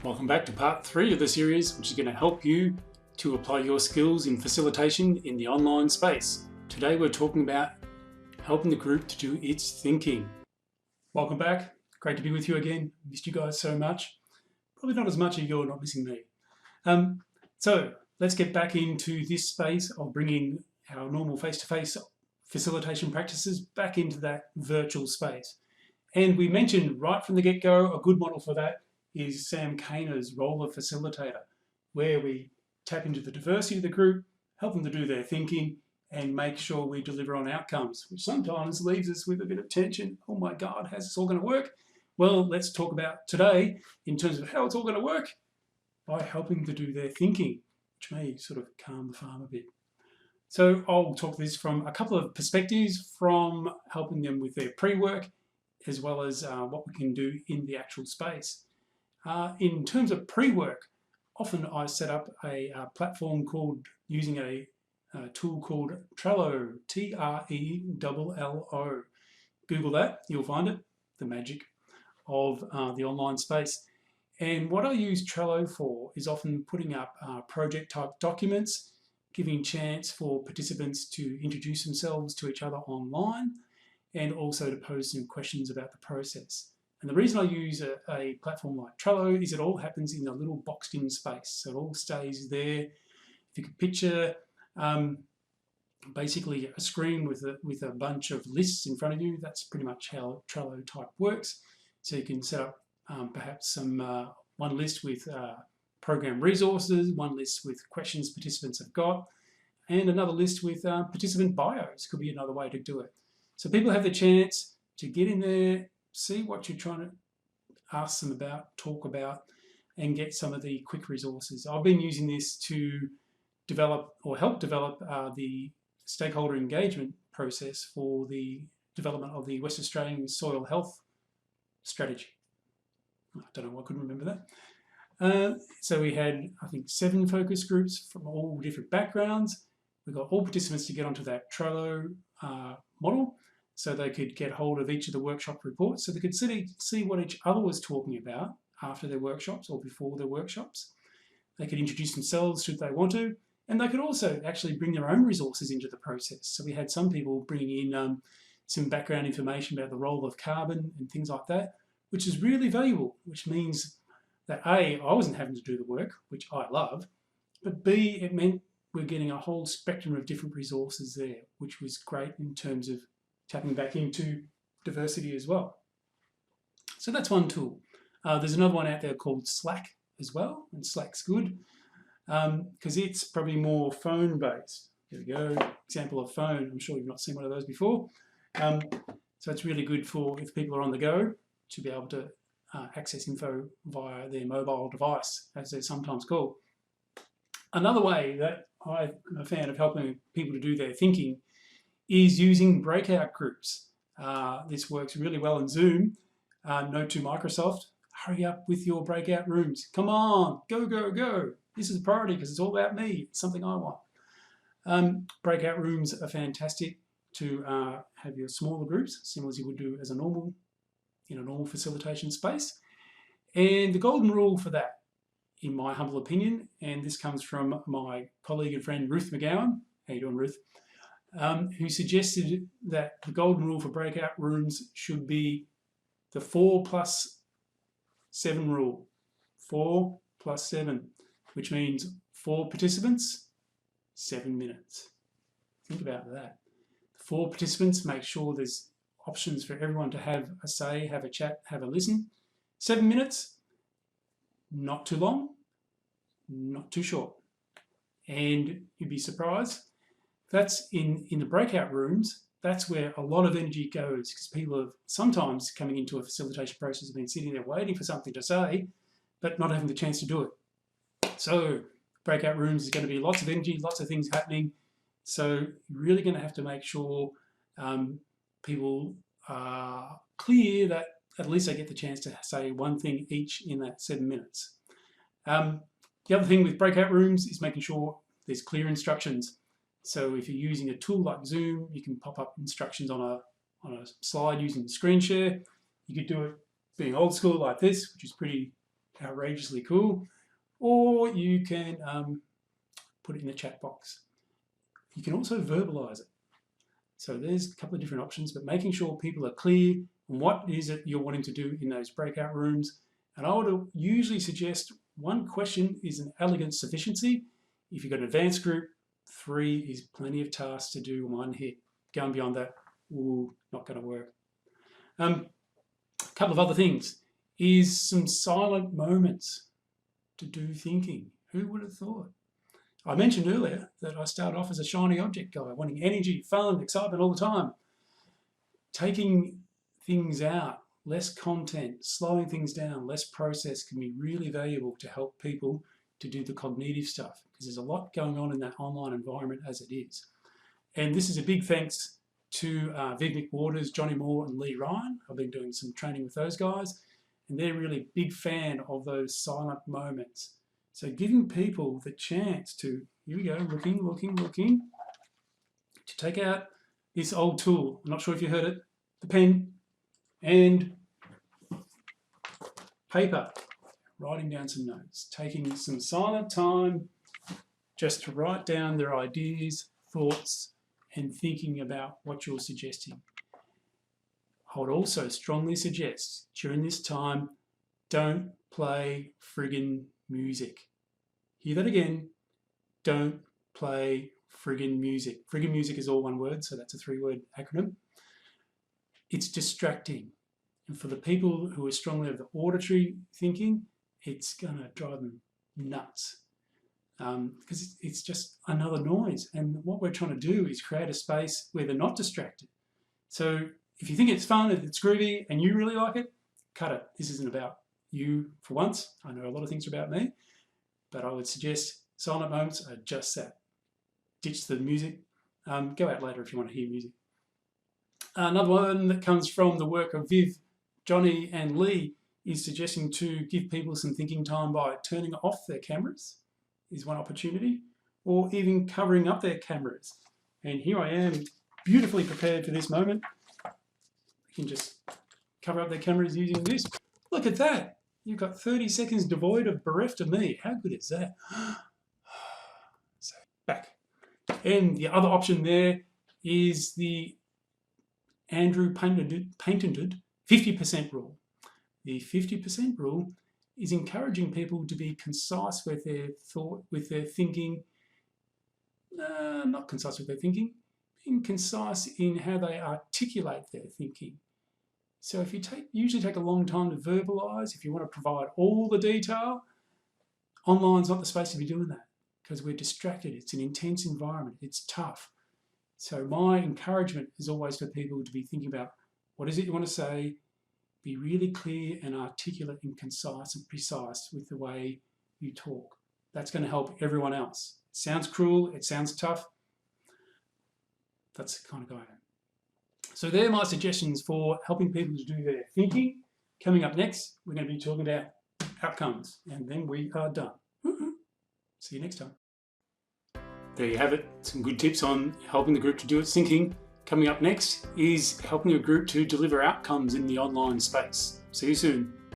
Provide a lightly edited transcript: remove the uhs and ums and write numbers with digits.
Welcome back to part 3 of the series, which is going to help you to apply your skills in facilitation in the online space. Today we're talking about helping the group to do its thinking. Welcome back. Great to be with you again. Missed you guys so much. Probably not as much as you're not missing me. So let's get back into this space of bringing our normal face-to-face facilitation practices back into that virtual space. And we mentioned right from the get-go, a good model for that is Sam Kaner's role of facilitator, where we tap into the diversity of the group, help them to do their thinking, and make sure we deliver on outcomes, which sometimes leaves us with a bit of tension. Oh my God, how's this all going to work? Well, let's talk about today in terms of how it's all going to work by helping to do their thinking, which may sort of calm the farm a bit. So I'll talk this from a couple of perspectives, from helping them with their pre-work, as well as what we can do in the actual space. In terms of pre-work, often I set up a platform using a tool called Trello, Trello. Google that, you'll find it, the magic of the online space. And what I use Trello for is often putting up project type documents, giving chance for participants to introduce themselves to each other online, and also to pose some questions about the process. And the reason I use a platform like Trello is it all happens in a little boxed in space. So it all stays there. If you could picture basically a screen with a bunch of lists in front of you, that's pretty much how Trello type works. So you can set up perhaps some one list with program resources, one list with questions participants have got, and another list with participant bios could be another way to do it. So people have the chance to get in there, see what you're trying to ask them about, talk about, and get some of the quick resources. I've been using this to develop or help develop the stakeholder engagement process for the development of the West Australian Soil Health Strategy. I don't know why I couldn't remember that. So we had, I think, 7 focus groups from all different backgrounds. We got all participants to get onto that Trello model, so they could get hold of each of the workshop reports, so they could see what each other was talking about after their workshops or before their workshops. They could introduce themselves should they want to, and they could also actually bring their own resources into the process. So we had some people bringing in some background information about the role of carbon and things like that, which is really valuable, which means that A, I wasn't having to do the work, which I love, but B, it meant we're getting a whole spectrum of different resources there, which was great in terms of tapping back into diversity as well. So that's one tool. There's another one out there called Slack as well, and Slack's good because it's probably more phone-based. Here we go, example of phone. I'm sure you've not seen one of those before. So it's really good for if people are on the go to be able to access info via their mobile device, as they're sometimes called. Another way that I'm a fan of helping people to do their thinking is using breakout groups. This works really well in Zoom. Note to Microsoft, hurry up with your breakout rooms. Come on, go, go, go. This is a priority because it's all about me. It's something I want. Breakout rooms are fantastic to have your smaller groups, similar as you would do as in a normal facilitation space. And the golden rule for that, in my humble opinion, and this comes from my colleague and friend Ruth McGowan. How you doing, Ruth? Who suggested that the golden rule for breakout rooms should be the 4+7 rule. 4+7, which means 4 participants, 7 minutes. Think about that. 4 participants, make sure there's options for everyone to have a say, have a chat, have a listen. 7 minutes, not too long, not too short. And you'd be surprised, that's in the breakout rooms, that's where a lot of energy goes, because people are sometimes coming into a facilitation process, have been sitting there waiting for something to say, but not having the chance to do it. So breakout rooms is going to be lots of energy, lots of things happening. So you're really going to have to make sure people are clear that at least they get the chance to say one thing each in that 7 minutes. The other thing with breakout rooms is making sure there's clear instructions. So if you're using a tool like Zoom, you can pop up instructions on a slide using the screen share. You could do it being old school like this, which is pretty outrageously cool, or you can put it in the chat box. You can also verbalize it. So there's a couple of different options, but making sure people are clear on what is it you're wanting to do in those breakout rooms. And I would usually suggest one question is an elegant sufficiency. If you've got an advanced group, 3 is plenty of tasks to do, 1 hit. Going beyond that, ooh, not going to work. A couple of other things is some silent moments to do thinking. Who would have thought? I mentioned earlier that I started off as a shiny object guy, wanting energy, fun, excitement all the time. Taking things out, less content, slowing things down, less process can be really valuable to help people to do the cognitive stuff, because there's a lot going on in that online environment as it is. And this is a big thanks to Viv McWaters, Johnny Moore and Lee Ryan. I've been doing some training with those guys, and they're really a big fan of those silent moments. So giving people the chance to, here we go, looking, to take out this old tool. I'm not sure if you heard it, the pen and paper, writing down some notes, taking some silent time just to write down their ideas, thoughts, and thinking about what you're suggesting. I would also strongly suggest during this time, don't play friggin' music. Hear that again, don't play friggin' music. Friggin' music is all one word, so that's a 3-word acronym. It's distracting. And for the people who are strongly of the auditory thinking, it's gonna drive them nuts. Because it's just another noise. And what we're trying to do is create a space where they're not distracted. So if you think it's fun, if it's groovy, and you really like it, cut it. This isn't about you for once. I know a lot of things are about me, but I would suggest silent moments are just that. Ditch the music. Go out later if you want to hear music. Another one that comes from the work of Viv, Johnny and Lee is suggesting to give people some thinking time by turning off their cameras is one opportunity, or even covering up their cameras. And here I am, beautifully prepared for this moment. You can just cover up their cameras using this. Look at that. You've got 30 seconds devoid of bereft of me. How good is that? So, back. And the other option there is the Andrew patented 50% rule. The 50% rule is encouraging people to be concise with their thought, with their thinking, not concise with their thinking, being concise in how they articulate their thinking. So if you usually take a long time to verbalize, if you want to provide all the detail, online's not the space to be doing that because we're distracted. It's an intense environment. It's tough. So my encouragement is always for people to be thinking about what is it you want to say, be really clear and articulate and concise and precise with the way you talk. That's going to help everyone else. It sounds cruel, it sounds tough. That's the kind of guy I am. So they're my suggestions for helping people to do their thinking. Coming up next, we're going to be talking about outcomes, and then we are done. See you next time. There you have it, some good tips on helping the group to do its thinking. Coming up next is helping a group to deliver outcomes in the online space. See you soon.